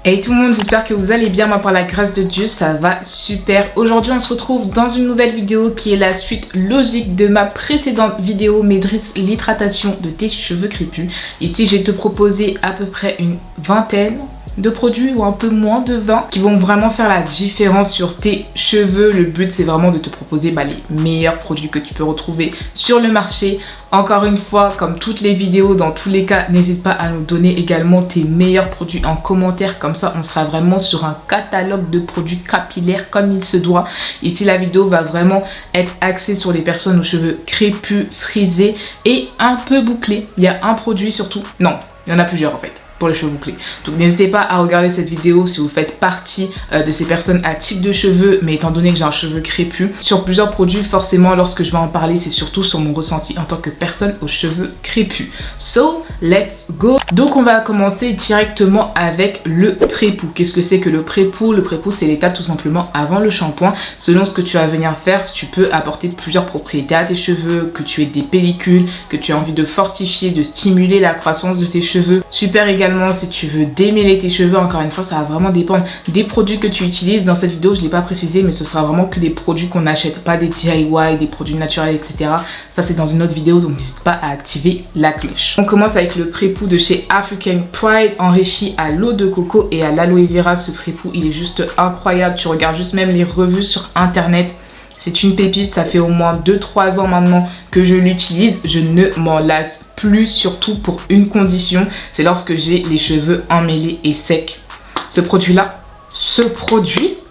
Hey tout le monde, j'espère que vous allez bien. Moi, par la grâce de Dieu, ça va super. Aujourd'hui, on se retrouve dans une nouvelle vidéo qui est la suite logique de ma précédente vidéo Maîtrise l'hydratation de tes cheveux crépus. Ici, je vais te proposer à peu près une vingtaine de produits ou un peu moins de 20 qui vont vraiment faire la différence sur tes cheveux. Le but, c'est vraiment de te proposer les meilleurs produits que tu peux retrouver sur le marché. Encore une fois, comme toutes les vidéos, dans tous les cas, n'hésite pas à nous donner également tes meilleurs produits en commentaire. Comme ça, on sera vraiment sur un catalogue de produits capillaires comme il se doit. Ici, la vidéo va vraiment être axée sur les personnes aux cheveux crépus, frisés et un peu bouclés. Il y a un produit surtout. Non, il y en a plusieurs en fait pour les cheveux bouclés. Donc n'hésitez pas à regarder cette vidéo si vous faites partie de ces personnes à type de cheveux, mais étant donné que j'ai un cheveu crépus, sur plusieurs produits, forcément lorsque je vais en parler, c'est surtout sur mon ressenti en tant que personne aux cheveux crépus. So, let's go. Donc on va commencer directement avec le pré-pou. Qu'est-ce que c'est que le pré-pou? Le pré-pou, c'est l'étape tout simplement avant le shampoing. Selon ce que tu vas venir faire, tu peux apporter plusieurs propriétés à tes cheveux, que tu aies des pellicules, que tu as envie de fortifier, de stimuler la croissance de tes cheveux. Super également si tu veux démêler tes cheveux. Encore une fois, ça va vraiment dépendre des produits que tu utilises. Dans cette vidéo, je ne l'ai pas précisé, mais ce sera vraiment que des produits qu'on achète, pas des DIY, des produits naturels, etc. Ça, c'est dans une autre vidéo, donc n'hésite pas à activer la cloche. On commence avec le pré-pou de chez African Pride, enrichi à l'eau de coco et à l'aloe vera. Ce pré-pou, il est juste incroyable. Tu regardes juste même les revues sur internet. C'est une pépite, ça fait au moins 2-3 ans maintenant que je l'utilise. Je ne m'en lasse plus, surtout pour une condition, c'est lorsque j'ai les cheveux emmêlés et secs. Ce produit,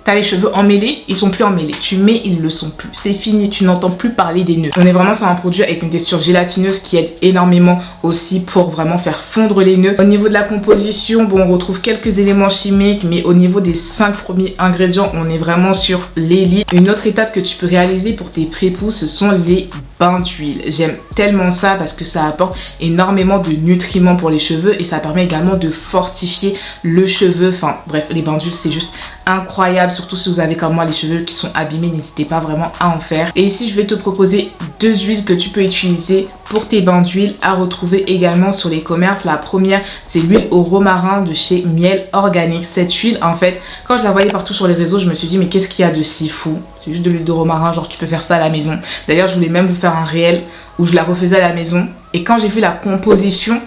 t'as les cheveux emmêlés, ils sont plus emmêlés. Tu mets, ils le sont plus. C'est fini, tu n'entends plus parler des nœuds. On est vraiment sur un produit avec une texture gélatineuse qui aide énormément aussi pour vraiment faire fondre les nœuds. Au niveau de la composition, bon, on retrouve quelques éléments chimiques, mais au niveau des 5 premiers ingrédients, on est vraiment sur l'élite. Une autre étape que tu peux réaliser pour tes pré-pou, ce sont les bains d'huile. J'aime tellement ça parce que ça apporte énormément de nutriments pour les cheveux et ça permet également de fortifier le cheveu. Enfin bref, les bains d'huile, c'est juste incroyable, surtout si vous avez comme moi les cheveux qui sont abîmés, n'hésitez pas vraiment à en faire. Et ici je vais te proposer 2 huiles que tu peux utiliser pour tes bains d'huile à retrouver également sur les commerces. La première, c'est l'huile au romarin de chez Miel Organique. Cette huile, en fait, quand je la voyais partout sur les réseaux, je me suis dit mais qu'est-ce qu'il y a de si fou? C'est juste de l'huile de romarin, genre tu peux faire ça à la maison. D'ailleurs je voulais même vous faire un réel où je la refaisais à la maison et quand j'ai vu la composition,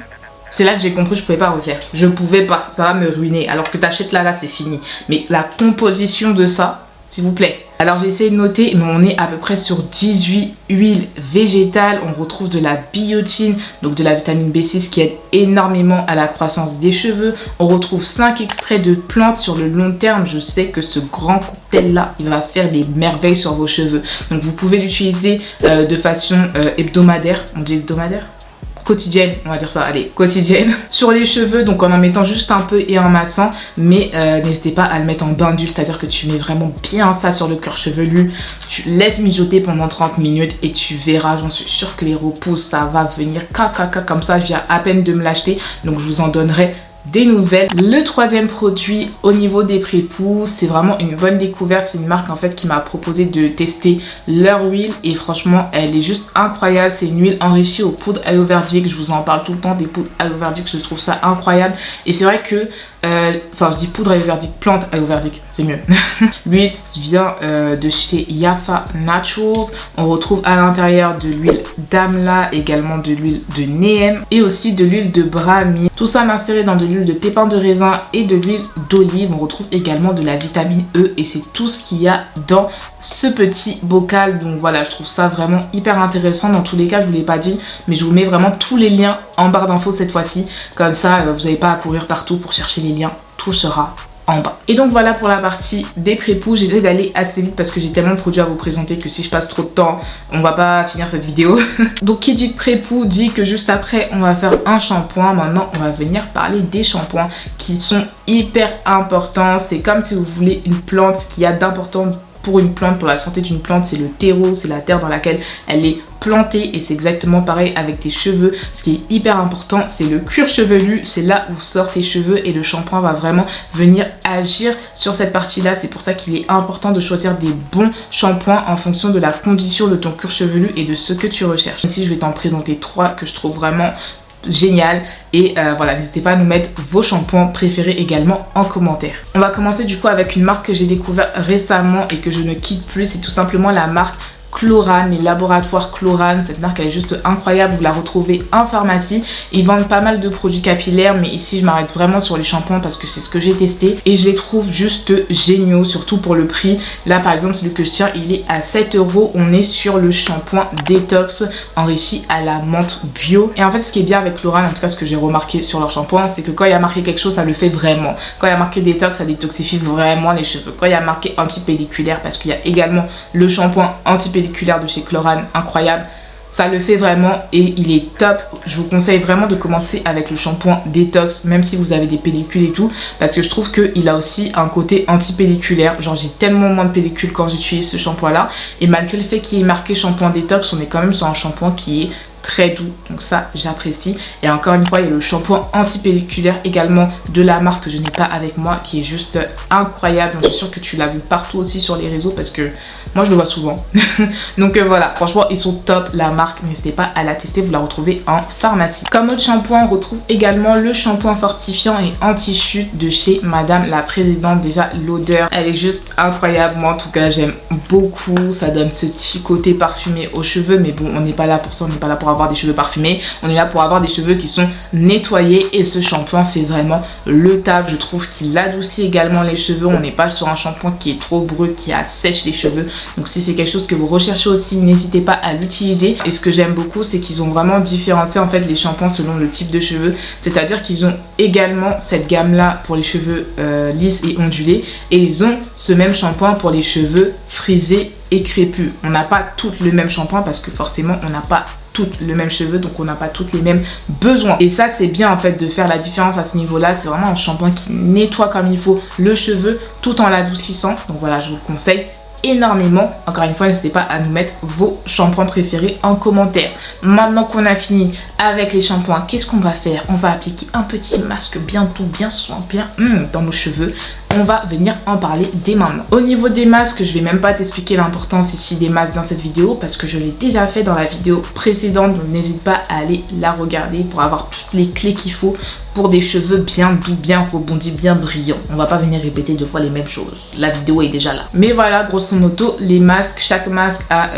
c'est là que j'ai compris que je pouvais pas refaire. Je pouvais pas, ça va me ruiner. Alors que t'achètes là, c'est fini. Mais la composition de ça, s'il vous plaît. Alors j'ai essayé de noter, mais on est à peu près sur 18 huiles végétales. On retrouve de la biotine, donc de la vitamine B6 qui aide énormément à la croissance des cheveux. On retrouve 5 extraits de plantes sur le long terme. Je sais que ce grand cocktail là, il va faire des merveilles sur vos cheveux. Donc vous pouvez l'utiliser de façon hebdomadaire. On dit hebdomadaire ? Quotidienne, on va dire ça, allez, quotidienne, sur les cheveux, donc en mettant juste un peu et en massant, mais n'hésitez pas à le mettre en bain d'huile, c'est-à-dire que tu mets vraiment bien ça sur le cuir chevelu, tu laisses mijoter pendant 30 minutes et tu verras, j'en suis sûre que les repousses, ça va venir comme ça, je viens à peine de me l'acheter, donc je vous en donnerai des nouvelles. Le troisième produit au niveau des pré-pou, c'est vraiment une bonne découverte. C'est une marque en fait qui m'a proposé de tester leur huile et franchement elle est juste incroyable. C'est une huile enrichie aux poudres ayurvédiques. Je vous en parle tout le temps des poudres ayurvédiques, je trouve ça incroyable et c'est vrai que je dis poudre ayurvédique, plante ayurvédique, c'est mieux. L'huile vient de chez Yafa Naturals. On retrouve à l'intérieur de l'huile d'amla, également de l'huile de neem et aussi de l'huile de brahmi. Tout ça macéré dans de l'huile de pépins de raisin et de l'huile d'olive. On retrouve également de la vitamine E et c'est tout ce qu'il y a dans ce petit bocal. Donc voilà, je trouve ça vraiment hyper intéressant. Dans tous les cas, je vous l'ai pas dit, mais je vous mets vraiment tous les liens en barre d'infos cette fois-ci. Comme ça, vous n'avez pas à courir partout pour chercher les liens. Tout sera en bas. Et donc voilà pour la partie des pré-pou. J'essaie d'aller assez vite parce que j'ai tellement de produits à vous présenter que si je passe trop de temps, on va pas finir cette vidéo. Donc qui dit pré-pou dit que juste après on va faire un shampoing. Maintenant on va venir parler des shampoings qui sont hyper importants. C'est comme si vous voulez une plante. Ce qu'il y a d'important pour une plante, pour la santé d'une plante, c'est le terreau, c'est la terre dans laquelle elle est plantée et c'est exactement pareil avec tes cheveux. Ce qui est hyper important, c'est le cuir chevelu, c'est là où sortent tes cheveux et le shampoing va vraiment venir agir sur cette partie-là. C'est pour ça qu'il est important de choisir des bons shampoings en fonction de la condition de ton cuir chevelu et de ce que tu recherches. Ici, je vais t'en présenter 3 que je trouve vraiment génial. Et voilà, n'hésitez pas à nous mettre vos shampoings préférés également en commentaire. On va commencer du coup avec une marque que j'ai découvert récemment et que je ne quitte plus. C'est tout simplement la marque Chlorane, les laboratoires Chlorane. Cette marque elle est juste incroyable, vous la retrouvez en pharmacie. Ils vendent pas mal de produits capillaires, mais ici je m'arrête vraiment sur les shampoings parce que c'est ce que j'ai testé et je les trouve juste géniaux, surtout pour le prix. Là par exemple celui que je tiens il est à 7 €. On est sur le shampoing détox enrichi à la menthe bio. Et en fait ce qui est bien avec Chlorane, en tout cas ce que j'ai remarqué sur leur shampoing, c'est que quand il y a marqué quelque chose ça le fait vraiment. Quand il y a marqué détox, ça détoxifie vraiment les cheveux. Quand il y a marqué antipelliculaire, parce qu'il y a également le shampoing antipelliculaire de chez Chlorane, incroyable, ça le fait vraiment et il est top. Je vous conseille vraiment de commencer avec le shampoing détox, même si vous avez des pellicules et tout, parce que je trouve qu'il a aussi un côté anti-pelliculaire. Genre j'ai tellement moins de pellicules quand j'utilise ce shampoing là, et malgré le fait qu'il est marqué shampoing détox, on est quand même sur un shampoing qui est très doux, donc ça j'apprécie. Et encore une fois il y a le shampoing anti-pelliculaire également de la marque que je n'ai pas avec moi, qui est juste incroyable. Je suis sûre que tu l'as vu partout aussi sur les réseaux parce que moi je le vois souvent. Donc voilà, franchement ils sont top la marque, n'hésitez pas à la tester, vous la retrouvez en pharmacie. Comme autre shampoing, on retrouve également le shampoing fortifiant et anti-chute de chez Madame la Présidente. Déjà l'odeur elle est juste incroyable, moi en tout cas j'aime beaucoup, ça donne ce petit côté parfumé aux cheveux, mais bon on n'est pas là pour ça, on n'est pas là pour avoir des cheveux parfumés, on est là pour avoir des cheveux qui sont nettoyés et ce shampoing fait vraiment le taf. Je trouve qu'il adoucit également les cheveux, on n'est pas sur un shampoing qui est trop brut, qui assèche les cheveux. Donc si c'est quelque chose que vous recherchez aussi, n'hésitez pas à l'utiliser. Et ce que j'aime beaucoup c'est qu'ils ont vraiment différencié en fait les shampoings selon le type de cheveux, c'est à dire qu'ils ont également cette gamme là pour les cheveux lisses et ondulés, et ils ont ce même shampoing pour les cheveux frisés et crépus. On n'a pas toutes le même shampoing parce que forcément on n'a pas toutes le même cheveu, donc on n'a pas toutes les mêmes besoins. Et ça c'est bien en fait de faire la différence à ce niveau là. C'est vraiment un shampoing qui nettoie comme il faut le cheveu tout en l'adoucissant. Donc voilà, je vous le conseille énormément. Encore une fois, n'hésitez pas à nous mettre vos shampoings préférés en commentaire. Maintenant qu'on a fini avec les shampoings, qu'est-ce qu'on va faire? On va appliquer un petit masque bien doux, bien soin, bien dans nos cheveux. On va venir en parler dès maintenant. Au niveau des masques, je vais même pas t'expliquer l'importance ici des masques dans cette vidéo parce que je l'ai déjà fait dans la vidéo précédente, donc n'hésite pas à aller la regarder pour avoir toutes les clés qu'il faut pour des cheveux bien doux, bien rebondis, bien brillants. On va pas venir répéter 2 fois les mêmes choses. La vidéo est déjà là. Mais voilà, grosso modo, les masques, chaque masque a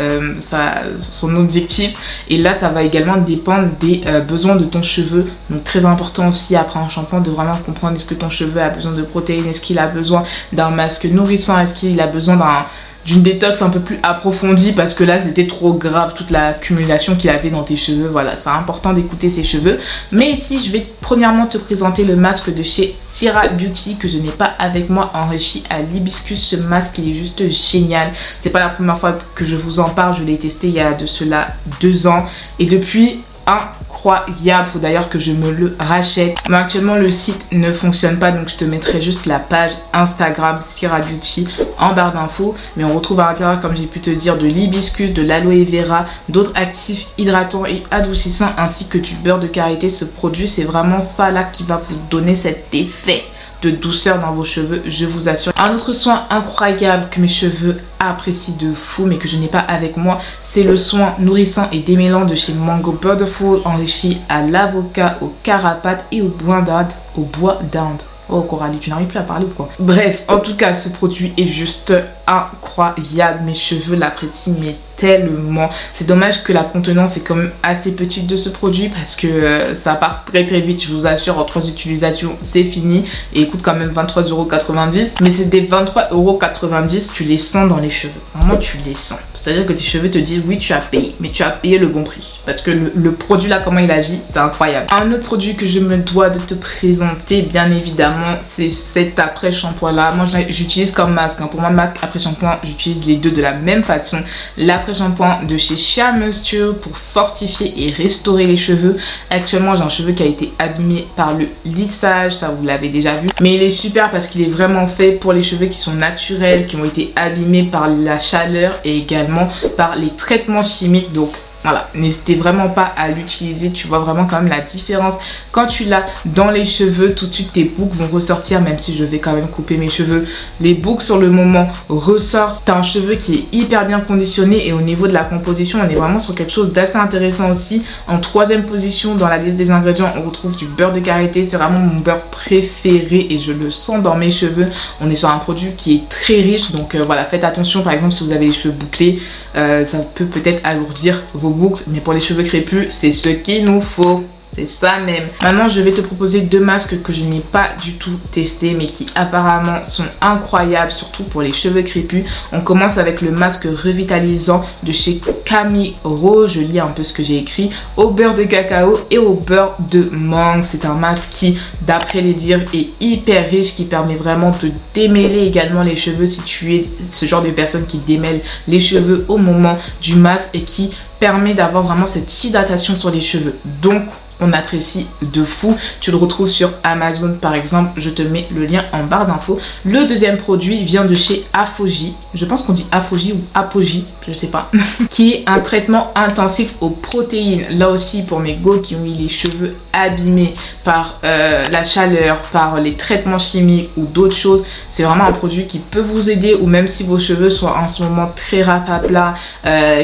son objectif. Et là, ça va également dépendre des besoins de ton cheveu. Donc très important aussi après un shampoing de vraiment comprendre est-ce que ton cheveu a besoin de protéines, est-ce qu'il a besoin d'un masque nourrissant, est-ce qu'il a besoin d'une détox un peu plus approfondie parce que là c'était trop grave toute l'accumulation qu'il avait dans tes cheveux. Voilà, c'est important d'écouter ses cheveux. Mais ici je vais premièrement te présenter le masque de chez Cira Beauty que je n'ai pas avec moi, enrichi à l'hibiscus. Ce masque il est juste génial, c'est pas la première fois que je vous en parle, je l'ai testé il y a de cela 2 ans et depuis incroyable, faut d'ailleurs que je me le rachète. Mais actuellement le site ne fonctionne pas, donc je te mettrai juste la page Instagram Cira Beauty en barre d'infos. Mais on retrouve à l'intérieur, comme j'ai pu te dire, de l'hibiscus, de l'aloe vera, d'autres actifs hydratants et adoucissants ainsi que du beurre de karité. Ce produit c'est vraiment ça là qui va vous donner cet effet de douceur dans vos cheveux, je vous assure. Un autre soin incroyable que mes cheveux apprécient de fou mais que je n'ai pas avec moi, c'est le soin nourrissant et démêlant de chez Mango Beautiful, enrichi à l'avocat, au carapate et au bois d'Inde. Oh Coralie, tu n'arrives plus à parler ou quoi? Bref, en tout cas ce produit est juste incroyable, mes cheveux l'apprécient mais tellement. C'est dommage que la contenance est quand même assez petite de ce produit parce que ça part très très vite, je vous assure, en 3 utilisations c'est fini et il coûte quand même 23,90 €. Mais c'est des 23,90 €, tu les sens dans les cheveux, vraiment tu les sens. C'est-à-dire que tes cheveux te disent oui tu as payé, mais tu as payé le bon prix parce que le produit là, comment il agit, c'est incroyable. Un autre produit que je me dois de te présenter bien évidemment, c'est cet après shampoing là. Moi j'utilise comme masque, pour moi masque après shampoing, j'utilise les deux de la même façon. L'après shampoing de chez Shea Moisture pour fortifier et restaurer les cheveux. Actuellement j'ai un cheveu qui a été abîmé par le lissage, ça vous l'avez déjà vu, mais il est super parce qu'il est vraiment fait pour les cheveux qui sont naturels, qui ont été abîmés par la chaleur et également par les traitements chimiques. Donc voilà, n'hésitez vraiment pas à l'utiliser, tu vois vraiment quand même la différence Quand tu l'as dans les cheveux, tout de suite tes boucles vont ressortir, même si je vais quand même couper mes cheveux. Les boucles sur le moment ressortent. Tu as un cheveu qui est hyper bien conditionné et au niveau de la composition, on est vraiment sur quelque chose d'assez intéressant aussi. En troisième position dans la liste des ingrédients, on retrouve du beurre de karité. C'est vraiment mon beurre préféré et je le sens dans mes cheveux. On est sur un produit qui est très riche, donc voilà, faites attention. Par exemple, si vous avez les cheveux bouclés, ça peut peut-être alourdir vos boucles, mais pour les cheveux crépus, c'est ce qu'il nous faut. C'est ça même. Maintenant, je vais te proposer deux masques que je n'ai pas du tout testés, mais qui apparemment sont incroyables, surtout pour les cheveux crépus. On commence avec le masque revitalisant de chez Camiro. Je lis un peu ce que j'ai écrit. Au beurre de cacao et au beurre de mangue. C'est un masque qui, d'après les dires, est hyper riche, qui permet vraiment de démêler également les cheveux si tu es ce genre de personne qui démêle les cheveux au moment du masque et qui permet d'avoir vraiment cette hydratation sur les cheveux. Donc, on apprécie de fou. Tu le retrouves sur Amazon par exemple. Je te mets le lien en barre d'infos. Le deuxième produit vient de chez Apogee. Je pense qu'on dit Apogee ou Apogee, je sais pas. Qui est un traitement intensif aux protéines. Là aussi pour mes go qui ont eu les cheveux abîmés par la chaleur, par les traitements chimiques ou d'autres choses. C'est vraiment un produit qui peut vous aider. Ou même si vos cheveux sont en ce moment très rapaplas,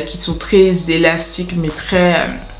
qui sont très élastiques mais très...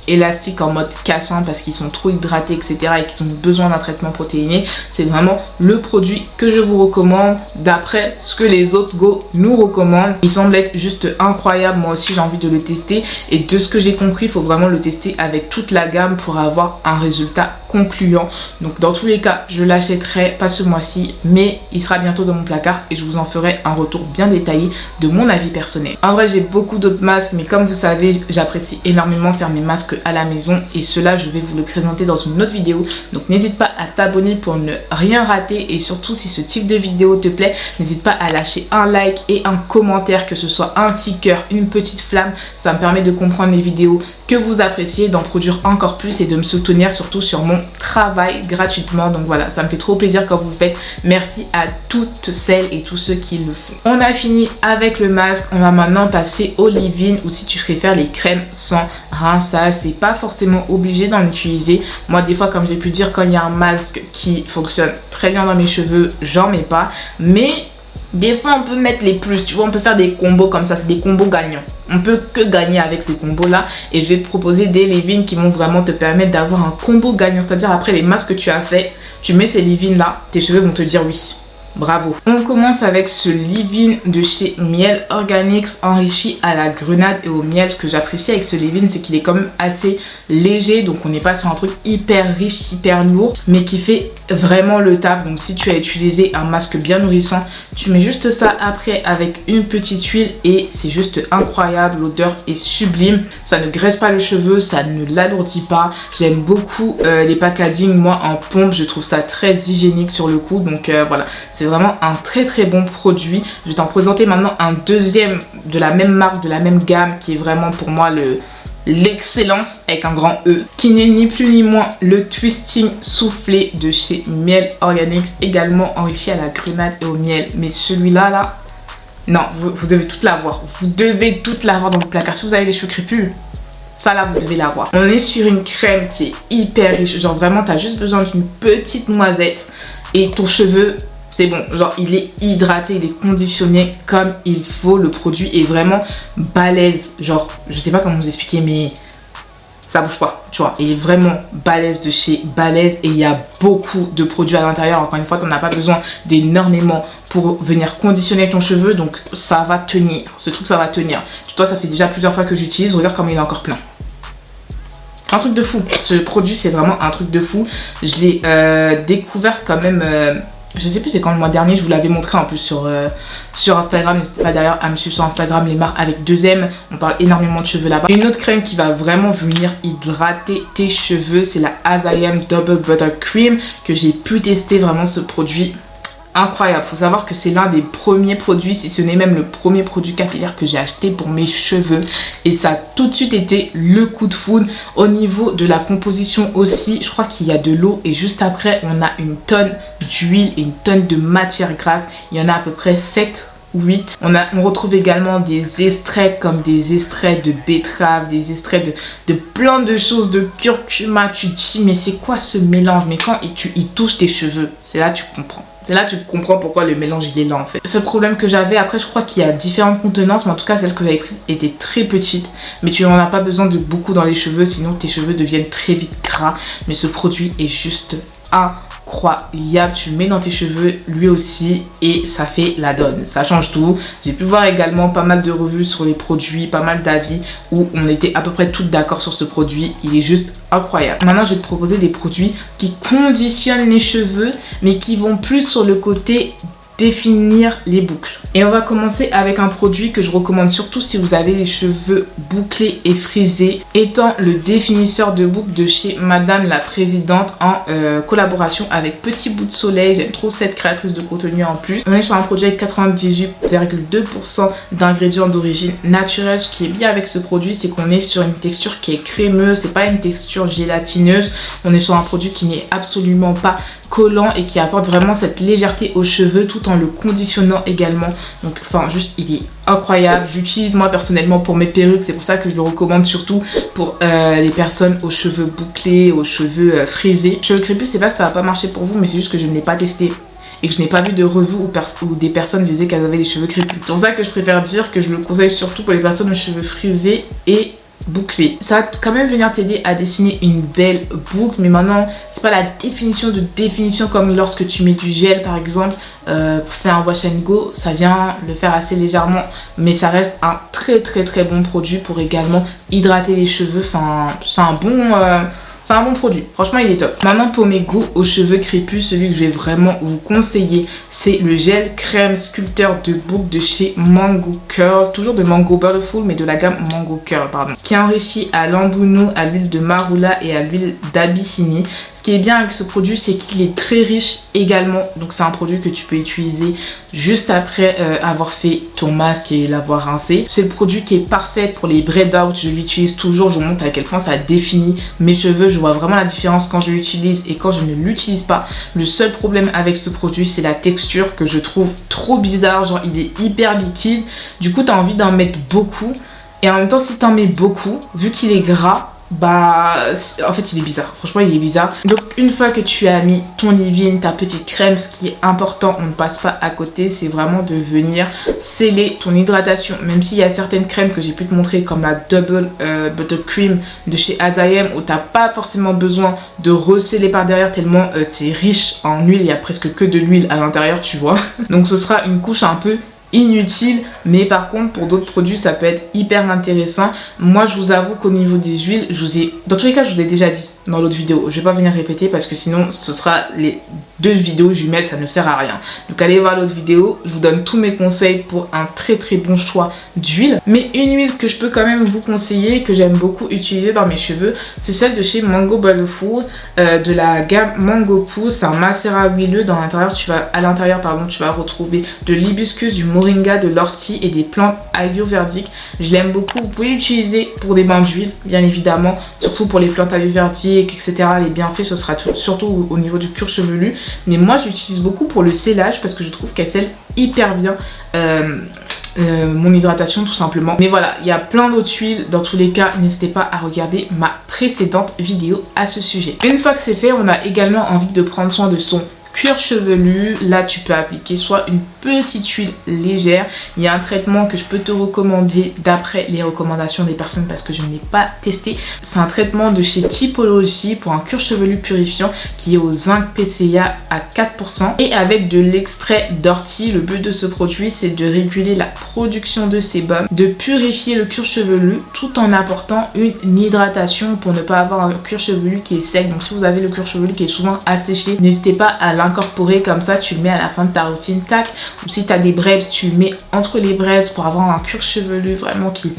élastiques en mode cassant parce qu'ils sont trop hydratés etc et qu'ils ont besoin d'un traitement protéiné, c'est vraiment le produit que je vous recommande d'après ce que les autres go nous recommandent. Il semble être juste incroyable, moi aussi j'ai envie de le tester et de ce que j'ai compris, il faut vraiment le tester avec toute la gamme pour avoir un résultat concluant. Donc dans tous les cas, je l'achèterai pas ce mois-ci, mais il sera bientôt dans mon placard et je vous en ferai un retour bien détaillé de mon avis personnel. En vrai, j'ai beaucoup d'autres masques, mais comme vous savez, j'apprécie énormément faire mes masques à la maison et cela, je vais vous le présenter dans une autre vidéo. Donc n'hésite pas à t'abonner pour ne rien rater et surtout si ce type de vidéo te plaît, n'hésite pas à lâcher un like et un commentaire, que ce soit un petit cœur, une petite flamme. Ça me permet de comprendre les vidéos que vous appréciez, d'en produire encore plus et de me soutenir surtout sur mon travail gratuitement. Donc voilà, ça me fait trop plaisir quand vous le faites. Merci à toutes celles et tous ceux qui le font. On a fini avec le masque. On va maintenant passer au leave-in ou si tu préfères les crèmes sans rinçage. C'est pas forcément obligé d'en utiliser. Moi des fois, comme j'ai pu dire, quand il y a un masque qui fonctionne très bien dans mes cheveux, j'en mets pas. Mais des fois on peut mettre les plus, tu vois, on peut faire des combos comme ça, c'est des combos gagnants. On peut que gagner avec ces combos là et je vais te proposer des leave-in qui vont vraiment te permettre d'avoir un combo gagnant. C'est-à-dire après les masques que tu as fait, tu mets ces leave-in là, tes cheveux vont te dire oui. Bravo. On commence avec ce leave-in de chez Miel Organics enrichi à la grenade et au miel. Ce que j'apprécie avec ce leave-in, c'est qu'il est quand même assez léger. Donc on n'est pas sur un truc hyper riche, hyper lourd, mais qui fait vraiment le taf. Donc si tu as utilisé un masque bien nourrissant, tu mets juste ça après avec une petite huile et c'est juste incroyable. L'odeur est sublime. Ça ne graisse pas le cheveu, ça ne l'alourdit pas. J'aime beaucoup les packaging. Moi en pompe, je trouve ça très hygiénique sur le coup. Donc voilà. C'est vraiment un très très bon produit. Je vais t'en présenter maintenant un deuxième de la même marque, de la même gamme, qui est vraiment pour moi l'excellence avec un grand E, qui n'est ni plus ni moins le Twisting Soufflé de chez Miel Organics, également enrichi à la grenade et au miel. Mais celui-là, là, non, vous devez toute l'avoir. Vous devez toute l'avoir dans le placard. Si vous avez les cheveux crépus, ça là, vous devez l'avoir. On est sur une crème qui est hyper riche. Genre vraiment, tu as juste besoin d'une petite noisette et ton cheveu... c'est bon, genre il est hydraté, il est conditionné comme il faut. Le produit est vraiment balèze. Genre, je sais pas comment vous expliquer, mais ça bouge pas, tu vois. Il est vraiment balèze de chez Balèze et il y a beaucoup de produits à l'intérieur. Encore une fois, tu n'en as pas besoin d'énormément pour venir conditionner ton cheveu. Donc ça va tenir, ce truc ça va tenir. Toi, ça fait déjà plusieurs fois que j'utilise. Regarde comme il est encore plein. Un truc de fou. Ce produit, c'est vraiment un truc de fou. Je l'ai découvert quand même... je sais plus c'est quand le mois dernier, je vous l'avais montré en plus sur Instagram. N'hésitez pas d'ailleurs à me suivre sur Instagram, les marques avec 2 M. On parle énormément de cheveux là-bas. Une autre crème qui va vraiment venir hydrater tes cheveux, c'est la As I Am Double Butter Cream que j'ai pu tester. Vraiment ce produit incroyable. Faut savoir que c'est l'un des premiers produits, si ce n'est même le premier produit capillaire que j'ai acheté pour mes cheveux et ça a tout de suite été le coup de foudre. Au niveau de la composition aussi, je crois qu'il y a de l'eau et juste après on a une tonne d'huile et une tonne de matière grasse. Il y en a à peu près 7 8. On retrouve également des extraits comme des extraits de betterave, des extraits de plein de choses, de curcuma. Tu te dis mais c'est quoi ce mélange? Mais quand il touche tes cheveux, c'est là que tu comprends. C'est là que tu comprends pourquoi le mélange il est là en fait. Ce problème que j'avais, après je crois qu'il y a différentes contenances, mais en tout cas celle que j'avais prise était très petite. Mais tu n'en as pas besoin de beaucoup dans les cheveux, sinon tes cheveux deviennent très vite gras. Mais ce produit est juste incroyable. Tu le mets dans tes cheveux lui aussi et ça fait la donne. Ça change tout. J'ai pu voir également pas mal de revues sur les produits, pas mal d'avis où on était à peu près toutes d'accord sur ce produit. Il est juste incroyable. Maintenant, je vais te proposer des produits qui conditionnent les cheveux, mais qui vont plus sur le côté définir les boucles. Et on va commencer avec un produit que je recommande surtout si vous avez les cheveux bouclés et frisés, étant le définisseur de boucles de chez Madame la Présidente en collaboration avec Petit Bout de Soleil. J'aime trop cette créatrice de contenu en plus. On est sur un produit avec 98,2% d'ingrédients d'origine naturelle. Ce qui est bien avec ce produit, c'est qu'on est sur une texture qui est crémeuse, c'est pas une texture gélatineuse. On est sur un produit qui n'est absolument pas collant et qui apporte vraiment cette légèreté aux cheveux tout en le conditionnant également. Donc enfin juste il est incroyable. J'utilise moi personnellement pour mes perruques, c'est pour ça que je le recommande surtout pour les personnes aux cheveux bouclés, aux cheveux frisés. Cheveux crépus, c'est pas que ça va pas marcher pour vous, mais c'est juste que je ne l'ai pas testé et que je n'ai pas vu de revue où des personnes disaient qu'elles avaient les cheveux crépus. C'est pour ça que je préfère dire que je le conseille surtout pour les personnes aux cheveux frisés et bouclé. Ça va quand même venir t'aider à dessiner une belle boucle, mais maintenant c'est pas la définition comme lorsque tu mets du gel par exemple pour faire un wash and go, ça vient le faire assez légèrement, mais ça reste un très bon produit pour également hydrater les cheveux. Enfin c'est un bon produit, franchement il est top. Maintenant pour mes goûts aux cheveux crépus, celui que je vais vraiment vous conseiller, c'est le gel crème sculpteur de boucle de chez Mango Curl, toujours de Mango Butterful, mais de la gamme Mango Curl, pardon, qui est enrichi à l'ambounou, à l'huile de marula et à l'huile d'abyssinie. Ce qui est bien avec ce produit, c'est qu'il est très riche également, donc c'est un produit que tu peux utiliser juste après avoir fait ton masque et l'avoir rincé. C'est le produit qui est parfait pour les braid out, je l'utilise toujours, je vous montre à quel point ça définit mes cheveux. Je vois vraiment la différence quand je l'utilise et quand je ne l'utilise pas. Le seul problème avec ce produit, c'est la texture que je trouve trop bizarre. Genre, il est hyper liquide. Du coup, tu as envie d'en mettre beaucoup. Et en même temps, si tu en mets beaucoup, vu qu'il est gras, bah en fait il est bizarre, franchement il est bizarre. Donc une fois que tu as mis ton leave-in, ta petite crème, ce qui est important, on ne passe pas à côté, c'est vraiment de venir sceller ton hydratation. Même s'il y a certaines crèmes que j'ai pu te montrer comme la Double Buttercream de chez Azayem où t'as pas forcément besoin de resceller par derrière tellement c'est riche en huile, il y a presque que de l'huile à l'intérieur tu vois. Donc ce sera une couche un peu inutile, mais par contre pour d'autres produits ça peut être hyper intéressant. Moi je vous avoue qu'au niveau des huiles, dans tous les cas je vous ai déjà dit dans l'autre vidéo, je vais pas venir répéter parce que sinon ce sera les deux vidéos jumelles, ça ne sert à rien. Donc allez voir l'autre vidéo, je vous donne tous mes conseils pour un très bon choix d'huile. Mais une huile que je peux quand même vous conseiller, que j'aime beaucoup utiliser dans mes cheveux, c'est celle de chez Mango Butterful de la gamme Mango Pousse. C'est un macérat huileux. Dans l'intérieur, à l'intérieur tu vas retrouver de l'hibiscus, du moringa, de l'ortie et des plantes ayurvédiques. Je l'aime beaucoup. Vous pouvez l'utiliser pour des bains d'huile, bien évidemment, surtout pour les plantes ayurvédiques, etc. Les bienfaits, ce sera surtout au niveau du cuir chevelu. Mais moi, j'utilise beaucoup pour le scellage parce que je trouve qu'elle scelle hyper bien mon hydratation tout simplement. Mais voilà, il y a plein d'autres huiles. Dans tous les cas, n'hésitez pas à regarder ma précédente vidéo à ce sujet. Une fois que c'est fait, on a également envie de prendre soin de son cuir chevelu. Là tu peux appliquer soit une petite huile légère. Il y a un traitement que je peux te recommander d'après les recommandations des personnes parce que je ne l'ai pas testé. C'est un traitement de chez Typology pour un cuir chevelu purifiant qui est au zinc PCA à 4% et avec de l'extrait d'ortie. Le but de ce produit, c'est de réguler la production de sébum, de purifier le cuir chevelu tout en apportant une hydratation pour ne pas avoir un cuir chevelu qui est sec. Donc si vous avez le cuir chevelu qui est souvent asséché, n'hésitez pas à l'incorporer comme ça, tu le mets à la fin de ta routine, tac. Ou si tu as des braids, tu le mets entre les braids pour avoir un cuir chevelu vraiment qui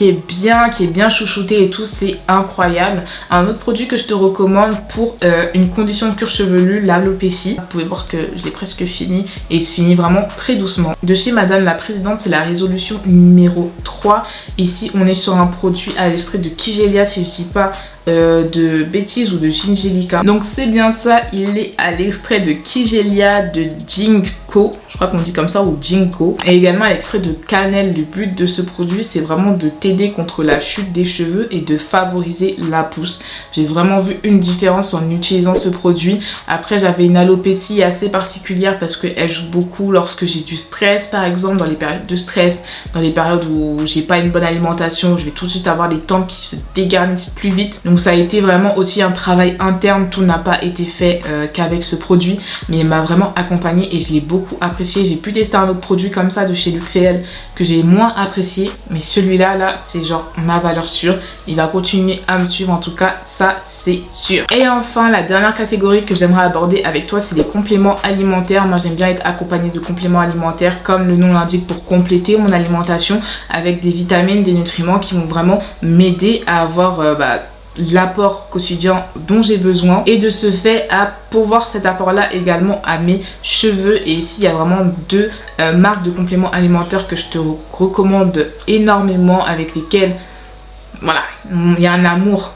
est bien chouchouté et tout, c'est incroyable. Un autre produit que je te recommande pour une condition de cuir chevelu, l'alopécie. Vous pouvez voir que je l'ai presque fini et il se finit vraiment très doucement. De chez Madame la Présidente, c'est la résolution numéro 3. Ici, on est sur un produit à l'extrait de Kigelia, si je dis pas de bêtises ou de Gingelica. Donc c'est bien ça, il est à l'extrait de Kigelia, de Ginkgo ginkgo, je crois qu'on dit comme ça, ou ginkgo, et également l'extrait de cannelle. Le but de ce produit, c'est vraiment de t'aider contre la chute des cheveux et de favoriser la pousse. J'ai vraiment vu une différence en utilisant ce produit. Après, j'avais une alopécie assez particulière parce qu'elle joue beaucoup lorsque j'ai du stress, par exemple, dans les périodes de stress, dans les périodes où j'ai pas une bonne alimentation, je vais tout de suite avoir les tempes qui se dégarnissent plus vite. Donc ça a été vraiment aussi un travail interne, tout n'a pas été fait qu'avec ce produit, mais il m'a vraiment accompagnée et je l'ai beaucoup apprécié. J'ai pu tester un autre produit comme ça de chez Luxéel que j'ai moins apprécié, mais celui-là, là, c'est genre ma valeur sûre. Il va continuer à me suivre, en tout cas, ça c'est sûr. Et enfin, la dernière catégorie que j'aimerais aborder avec toi, c'est les compléments alimentaires. Moi, j'aime bien être accompagnée de compléments alimentaires, comme le nom l'indique, pour compléter mon alimentation avec des vitamines, des nutriments qui vont vraiment m'aider à avoir l'apport quotidien dont j'ai besoin, et de ce fait à pourvoir cet apport là également à mes cheveux. Et ici il y a vraiment deux marques de compléments alimentaires que je te recommande énormément, avec lesquelles voilà, il y a un amour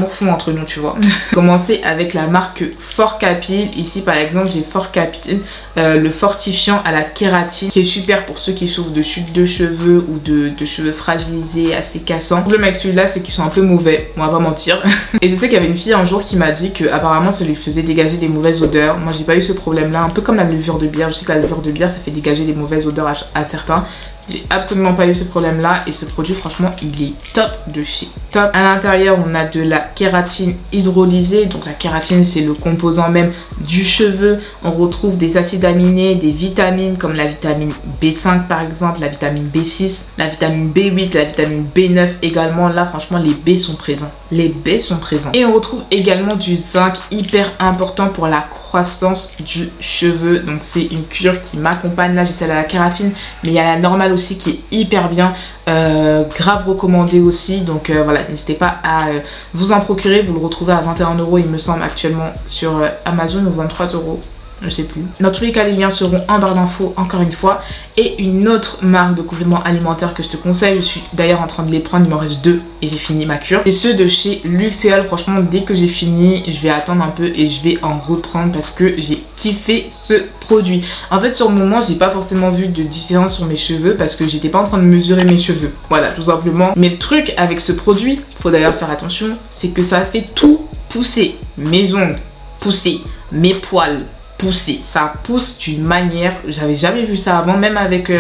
fou entre nous, tu vois. Commencer avec la marque Forcapil. Ici par exemple j'ai Forcapil, le fortifiant à la kératine, qui est super pour ceux qui souffrent de chute de cheveux ou de cheveux fragilisés, assez cassants. Le problème avec celui-là, c'est qu'ils sont un peu mauvais, on va pas mentir. Et je sais qu'il y avait une fille un jour qui m'a dit que apparemment ça lui faisait dégager des mauvaises odeurs. Moi j'ai pas eu ce problème là, un peu comme la levure de bière. Je sais que la levure de bière ça fait dégager des mauvaises odeurs à certains. J'ai absolument pas eu ce problème là, et ce produit franchement il est top de chez top. À l'intérieur on a de la kératine hydrolysée. Donc la kératine c'est le composant même du cheveu. On retrouve des acides aminés, des vitamines comme la vitamine B5 par exemple, la vitamine B6, la vitamine B8, la vitamine B9 également. Là franchement les B sont présents, les B sont présents. Et on retrouve également du zinc, hyper important pour la croissance du cheveu. Donc c'est une cure qui m'accompagne. Là j'ai celle à la kératine, mais il y a la normale aussi qui est hyper bien, grave recommandée aussi. Donc voilà, n'hésitez pas à vous en procurer. Vous le retrouvez à 21 € il me semble actuellement sur Amazon, ou 23 €, je sais plus. Dans tous les cas, les liens seront en barre d'infos encore une fois. Et une autre marque de compléments alimentaires que je te conseille, je suis d'ailleurs en train de les prendre, il m'en reste 2 et j'ai fini ma cure. C'est ceux de chez Luxéal. Franchement, dès que j'ai fini, je vais attendre un peu et je vais en reprendre parce que j'ai kiffé ce produit. En fait, sur le moment, j'ai pas forcément vu de différence sur mes cheveux parce que j'étais pas en train de mesurer mes cheveux. Voilà, tout simplement. Mais le truc avec ce produit, faut d'ailleurs faire attention, c'est que ça fait tout pousser. Mes ongles pousser, mes poils pousser, ça pousse d'une manière, j'avais jamais vu ça avant, même avec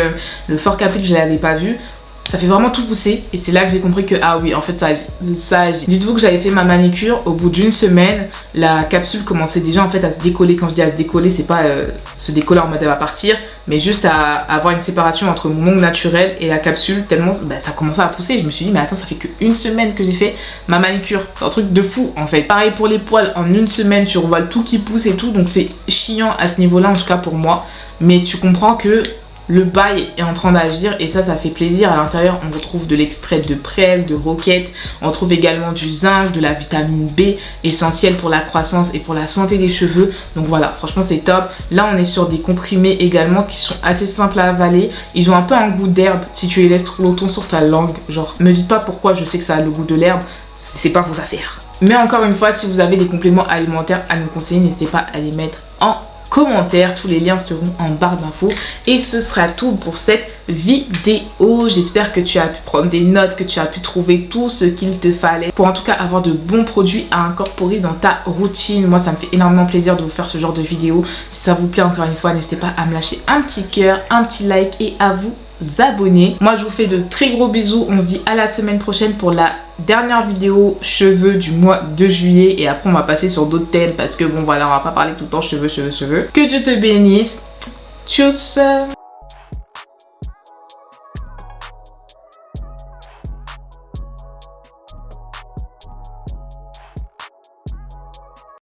le Forcapil je l'avais pas vu. Ça fait vraiment tout pousser, et c'est là que j'ai compris que ah oui, en fait ça agit. Dites-vous que j'avais fait ma manicure, au bout d'une semaine la capsule commençait déjà en fait à se décoller. Quand je dis à se décoller, c'est pas se décoller en mode elle va partir, mais juste à avoir une séparation entre mon ongle naturel et la capsule, tellement ça commençait à pousser. Je me suis dit mais attends, ça fait qu'une semaine que j'ai fait ma manicure, c'est un truc de fou en fait. Pareil pour les poils, en une semaine tu revois le tout qui pousse et tout, donc c'est chiant à ce niveau là en tout cas pour moi, mais tu comprends que le bail est en train d'agir, et ça fait plaisir. À l'intérieur on retrouve de l'extrait de prêle, de roquette, on trouve également du zinc, de la vitamine B essentielle pour la croissance et pour la santé des cheveux. Donc voilà, franchement c'est top. Là on est sur des comprimés également qui sont assez simples à avaler. Ils ont un peu un goût d'herbe si tu les laisses trop longtemps sur ta langue. Genre me dites pas pourquoi je sais que ça a le goût de l'herbe, c'est pas vos affaires. Mais encore une fois, si vous avez des compléments alimentaires à nous conseiller, n'hésitez pas à les mettre en commentaires, tous les liens seront en barre d'infos. Et ce sera tout pour cette vidéo. J'espère que tu as pu prendre des notes, que tu as pu trouver tout ce qu'il te fallait pour en tout cas avoir de bons produits à incorporer dans ta routine. Moi ça me fait énormément plaisir de vous faire ce genre de vidéo. Si ça vous plaît, encore une fois, n'hésitez pas à me lâcher un petit cœur, un petit like et à vous abonner. Moi je vous fais de très gros bisous. On se dit à la semaine prochaine pour la dernière vidéo cheveux du mois de juillet, et après on va passer sur d'autres thèmes parce que bon voilà, on va pas parler tout le temps cheveux. Que Dieu te bénisse. Tchuss.